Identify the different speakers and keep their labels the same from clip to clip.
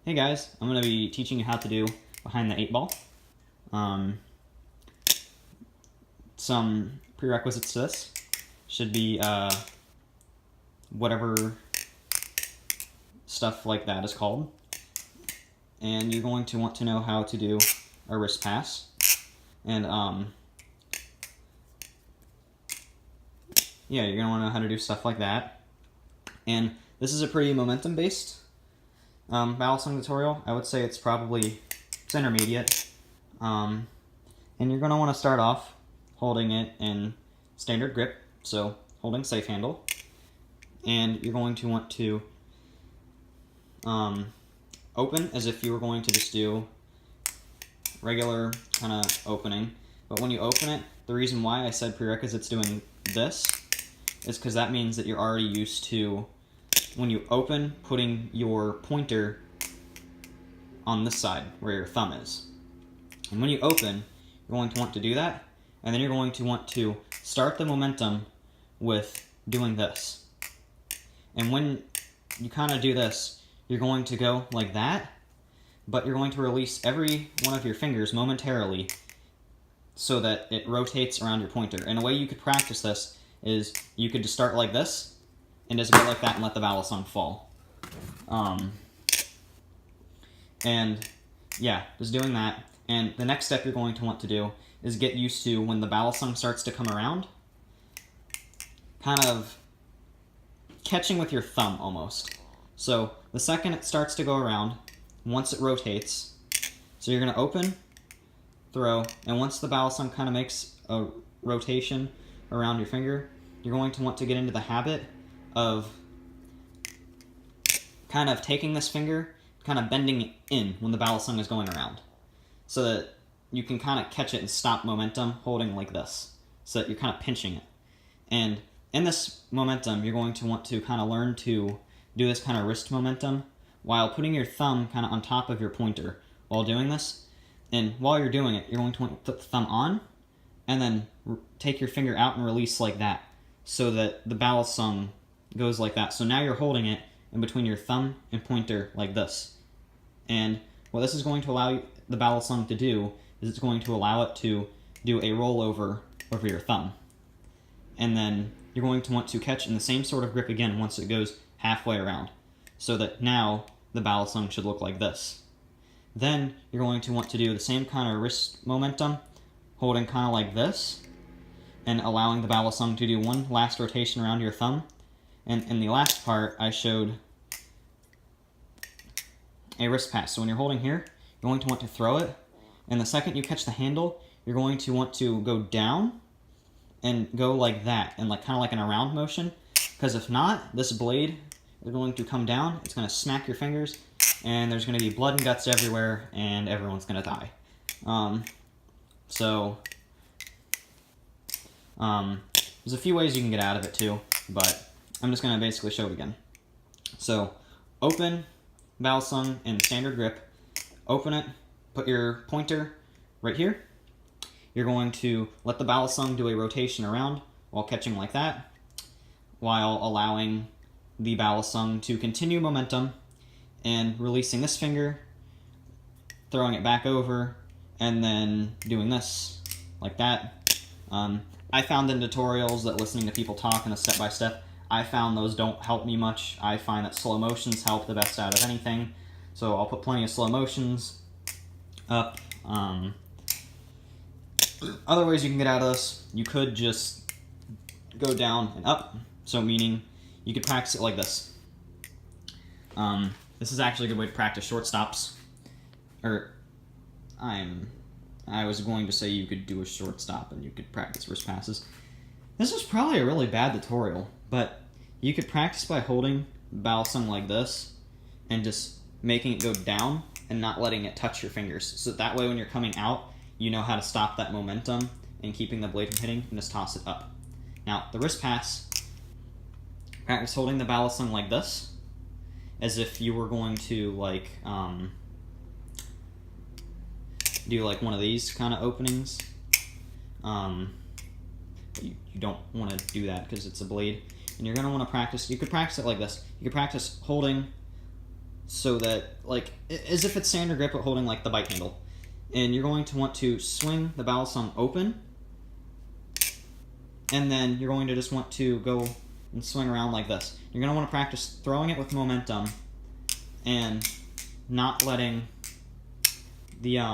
Speaker 1: Hey guys, I'm going to be teaching you how to do behind the 8 ball. Some prerequisites to this should be whatever stuff like that is called. And you're going to want to know how to do a wrist pass. And yeah, you're going to want to know how to do stuff like that. And this is a pretty momentum-based balancing tutorial. I would say it's intermediate. And you're going to want to start off holding it in standard grip, so holding safe handle. And you're going to want to open as if you were going to just do regular kind of opening. But when you open it, the reason why I said prerequisites doing this is because that means that you're already used to, when you open, putting your pointer on this side where your thumb is. And when you open, you're going to want to do that, and then you're going to want to start the momentum with doing this. And when you kind of do this, you're going to go like that, but you're going to release every one of your fingers momentarily so that it rotates around your pointer. And a way you could practice this is you could just start like this, and just go like that and let the balisong fall. And yeah, just doing that. And the next step you're going to want to do is get used to when the balisong starts to come around, kind of catching with your thumb almost. So the second it starts to go around, once it rotates, so you're going to open, throw, and once the balisong kind of makes a rotation around your finger, you're going to want to get into the habit of kind of taking this finger, kind of bending it in when the balisong is going around, so that you can kind of catch it and stop momentum holding like this, so that you're kind of pinching it. And in this momentum, you're going to want to kind of learn to do this kind of wrist momentum while putting your thumb kind of on top of your pointer while doing this. And while you're doing it, you're going to want to put the thumb on, and then take your finger out and release like that, so that the balisong goes like that. So now you're holding it in between your thumb and pointer like this. And what this is going to allow the balisong to do is it's going to allow it to do a rollover over your thumb. And then you're going to want to catch in the same sort of grip again once it goes halfway around, so that now the balisong should look like this. Then you're going to want to do the same kind of wrist momentum, holding kind of like this, and allowing the balisong to do one last rotation around your thumb. And in the last part, I showed a wrist pass. So when you're holding here, you're going to want to throw it, and the second you catch the handle, you're going to want to go down and go like that, and kind of like an around motion, because if not, this blade is going to come down, it's going to smack your fingers, and there's going to be blood and guts everywhere, and everyone's going to die. There's a few ways you can get out of it too, but I'm just going to basically show it again. So, open, balisong in standard grip, open it, put your pointer right here. You're going to let the balisong do a rotation around while catching like that, while allowing the balisong to continue momentum and releasing this finger, throwing it back over, and then doing this like that. I found in tutorials that listening to people talk in a step-by-step, I found those don't help me much. I find that slow motions help the best out of anything, so I'll put plenty of slow motions up. Other ways you can get out of this, you could just go down and up, so meaning you could practice it like this. This is actually a good way to practice short stops. I was going to say you could do a short stop and you could practice wrist passes. This is probably a really bad tutorial, but you could practice by holding balisong like this and just making it go down and not letting it touch your fingers. So that way when you're coming out, you know how to stop that momentum and keeping the blade from hitting, and just toss it up. Now, the wrist pass, practice holding the balisong like this, as if you were going to do one of these kind of openings. You don't want to do that because it's a blade. And you're going to want to practice, you could practice it like this. You could practice holding so that, like, as if it's standard grip but holding, like, the bike handle. And you're going to want to swing the balisong open, and then you're going to just want to go and swing around like this. You're going to want to practice throwing it with momentum and not letting the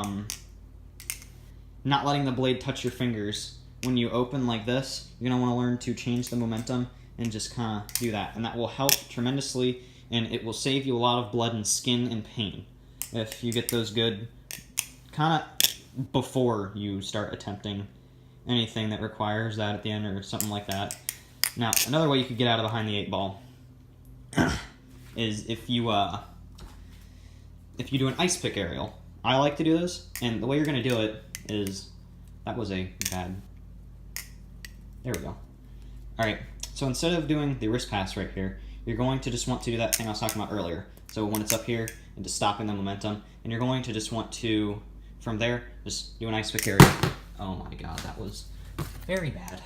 Speaker 1: blade touch your fingers. When you open like this, you're going to want to learn to change the momentum and just kind of do that. And that will help tremendously, and it will save you a lot of blood and skin and pain if you get those good kind of before you start attempting anything that requires that at the end or something like that. Now, another way you could get out of behind the 8-ball is if you do an ice pick aerial. I like to do this, and the way you're going to do it is... That was a bad... There we go. Alright, so instead of doing the wrist pass right here, you're going to just want to do that thing I was talking about earlier. So when it's up here, and just stopping the momentum, and you're going to just want to, from there, just do an ice pick aerial. Oh my god, that was very bad.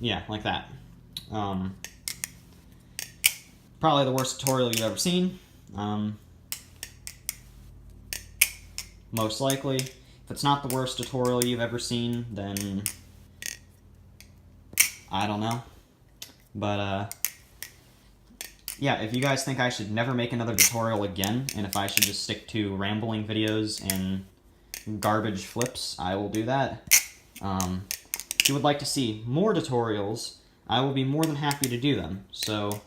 Speaker 1: Yeah, like that. Probably the worst tutorial you've ever seen. Most likely. If it's not the worst tutorial you've ever seen, then I don't know. But, yeah, if you guys think I should never make another tutorial again, and if I should just stick to rambling videos and garbage flips, I will do that. If you would like to see more tutorials, I will be more than happy to do them. So,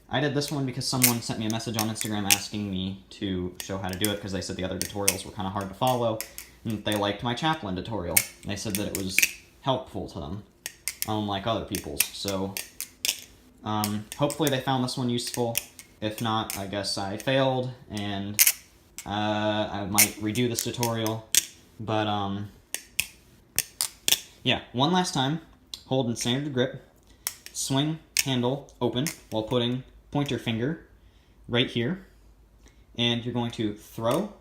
Speaker 1: I did this one because someone sent me a message on Instagram asking me to show how to do it, because they said the other tutorials were kind of hard to follow, and they liked my Chaplain tutorial. They said that it was helpful to them, unlike other people's. So, hopefully they found this one useful. If not, I guess I failed, and I might redo this tutorial. But, yeah, one last time, hold in standard grip, swing handle open while putting pointer finger right here, and you're going to throw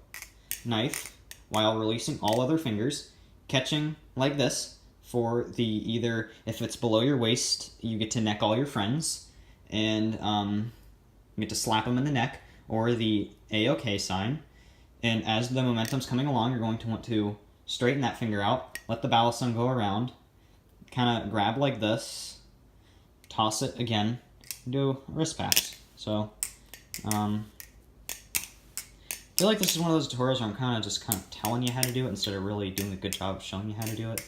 Speaker 1: knife while releasing all other fingers, catching like this for the either, if it's below your waist, you get to neck all your friends, and you get to slap them in the neck, or the A-OK sign, and as the momentum's coming along, you're going to want to straighten that finger out, let the balisong go around, kind of grab like this, toss it again, do a wrist pass. So, I feel like this is one of those tutorials where I'm kind of telling you how to do it instead of really doing a good job of showing you how to do it.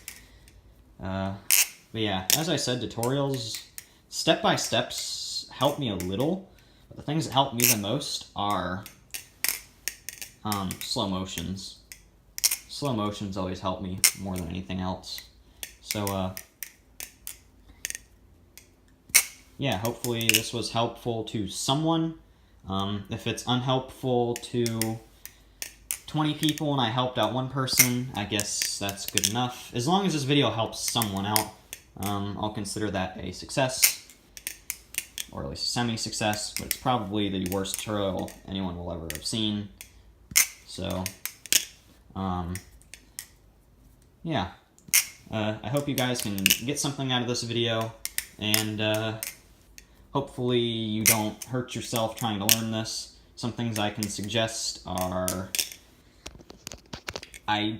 Speaker 1: But yeah, as I said, tutorials, step-by-steps help me a little, but the things that help me the most are slow motions. Slow motions always help me more than anything else. So, yeah, hopefully this was helpful to someone. If it's unhelpful to 20 people and I helped out one person, I guess that's good enough. As long as this video helps someone out, I'll consider that a success, or at least a semi-success, but it's probably the worst tutorial anyone will ever have seen. So, yeah. I hope you guys can get something out of this video, and hopefully you don't hurt yourself trying to learn this. Some things I can suggest are... I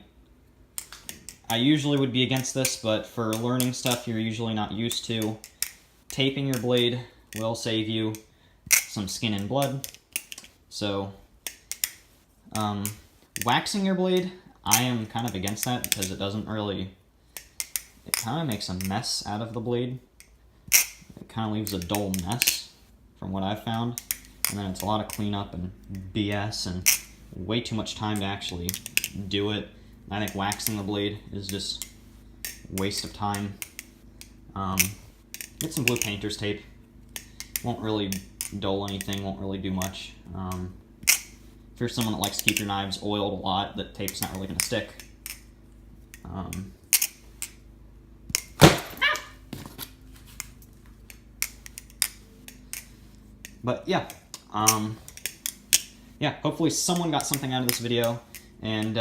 Speaker 1: usually would be against this, but for learning stuff you're usually not used to, taping your blade will save you some skin and blood. So, waxing your blade, I am kind of against that because it doesn't really... It kind of makes a mess out of the blade. It kind of leaves a dull mess, from what I've found. And then it's a lot of cleanup and BS and way too much time to actually do it. I think waxing the blade is just a waste of time. Get some blue painter's tape. Won't really dull anything, won't really do much. If you're someone that likes to keep your knives oiled a lot, that tape's not really going to stick. But yeah, yeah, hopefully someone got something out of this video, and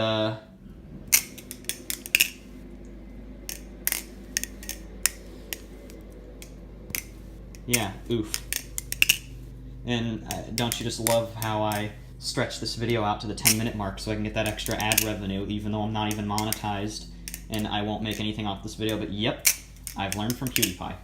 Speaker 1: Yeah, oof. And don't you just love how I stretch this video out to the 10-minute mark so I can get that extra ad revenue, even though I'm not even monetized and I won't make anything off this video? But yep, I've learned from PewDiePie.